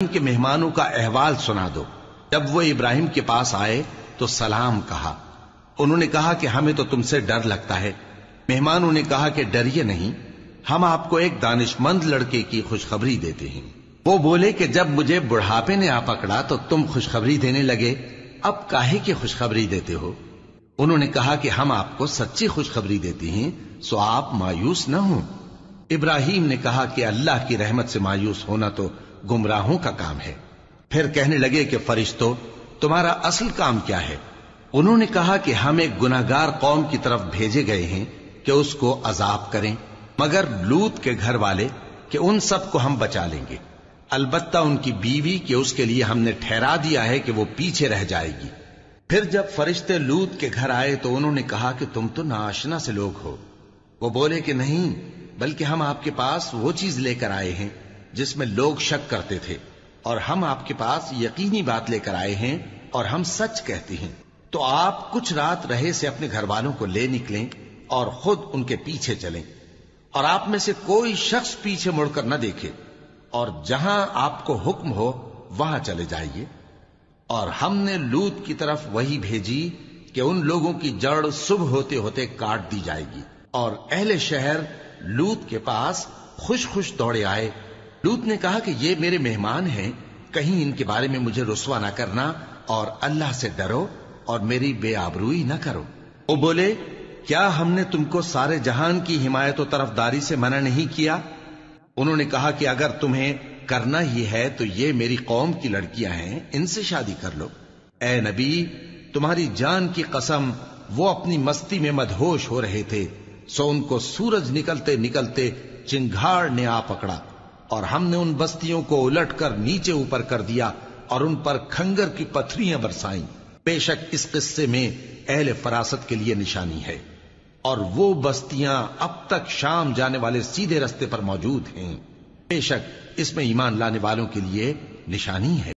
کے مہمانوں کا احوال سنا دو۔ جب وہ ابراہیم کے پاس آئے تو سلام کہا۔ انہوں نے کہا کہ ہمیں تو تم سے ڈر لگتا ہے۔ مہمانوں نے کہا کہ ڈریے نہیں، ہم آپ کو ایک دانشمند لڑکے کی خوشخبری دیتے ہیں۔ وہ بولے کہ جب مجھے بڑھاپے نے آ پکڑا تو تم خوشخبری دینے لگے، اب کاہے کی خوشخبری دیتے ہو؟ انہوں نے کہا کہ ہم آپ کو سچی خوشخبری دیتے ہیں، سو آپ مایوس نہ ہوں۔ ابراہیم نے کہا کہ اللہ کی رحمت سے مایوس ہونا تو گمراہوں کا کام ہے۔ پھر کہنے لگے کہ فرشتوں، تمہارا اصل کام کیا ہے؟ انہوں نے کہا کہ ہم ایک گناہگار قوم کی طرف بھیجے گئے ہیں کہ اس کو عذاب کریں، مگر لوط کے گھر والے کہ ان سب کو ہم بچا لیں گے، البتہ ان کی بیوی کہ اس کے لیے ہم نے ٹھہرا دیا ہے کہ وہ پیچھے رہ جائے گی۔ پھر جب فرشتے لوط کے گھر آئے تو انہوں نے کہا کہ تم تو ناآشنا سے لوگ ہو۔ وہ بولے کہ نہیں، بلکہ ہم آپ کے پاس وہ چیز لے کر آئے ہیں جس میں لوگ شک کرتے تھے، اور ہم آپ کے پاس یقینی بات لے کر آئے ہیں اور ہم سچ کہتے ہیں۔ تو آپ کچھ رات رہے سے اپنے گھر والوں کو لے نکلیں اور خود ان کے پیچھے چلیں، اور آپ میں سے کوئی شخص پیچھے مڑ کر نہ دیکھے، اور جہاں آپ کو حکم ہو وہاں چلے جائیے۔ اور ہم نے لوط کی طرف وہی بھیجی کہ ان لوگوں کی جڑ صبح ہوتے ہوتے کاٹ دی جائے گی۔ اور اہل شہر لوط کے پاس خوش خوش دوڑے آئے۔ لوط نے کہا کہ یہ میرے مہمان ہیں، کہیں ان کے بارے میں مجھے رسوا نہ کرنا، اور اللہ سے ڈرو اور میری بے آبروئی نہ کرو۔ وہ بولے، کیا ہم نے تم کو سارے جہان کی حمایت و طرفداری سے منع نہیں کیا؟ انہوں نے کہا کہ اگر تمہیں کرنا ہی ہے تو یہ میری قوم کی لڑکیاں ہیں، ان سے شادی کر لو۔ اے نبی، تمہاری جان کی قسم وہ اپنی مستی میں مدہوش ہو رہے تھے، سو ان کو سورج نکلتے نکلتے چنگھاڑ نے آ پکڑا، اور ہم نے ان بستیوں کو الٹ کر نیچے اوپر کر دیا اور ان پر کھنگر کی پتھریاں برسائیں۔ بے شک اس قصے میں اہل فراست کے لیے نشانی ہے، اور وہ بستیاں اب تک شام جانے والے سیدھے رستے پر موجود ہیں۔ بے شک اس میں ایمان لانے والوں کے لیے نشانی ہے۔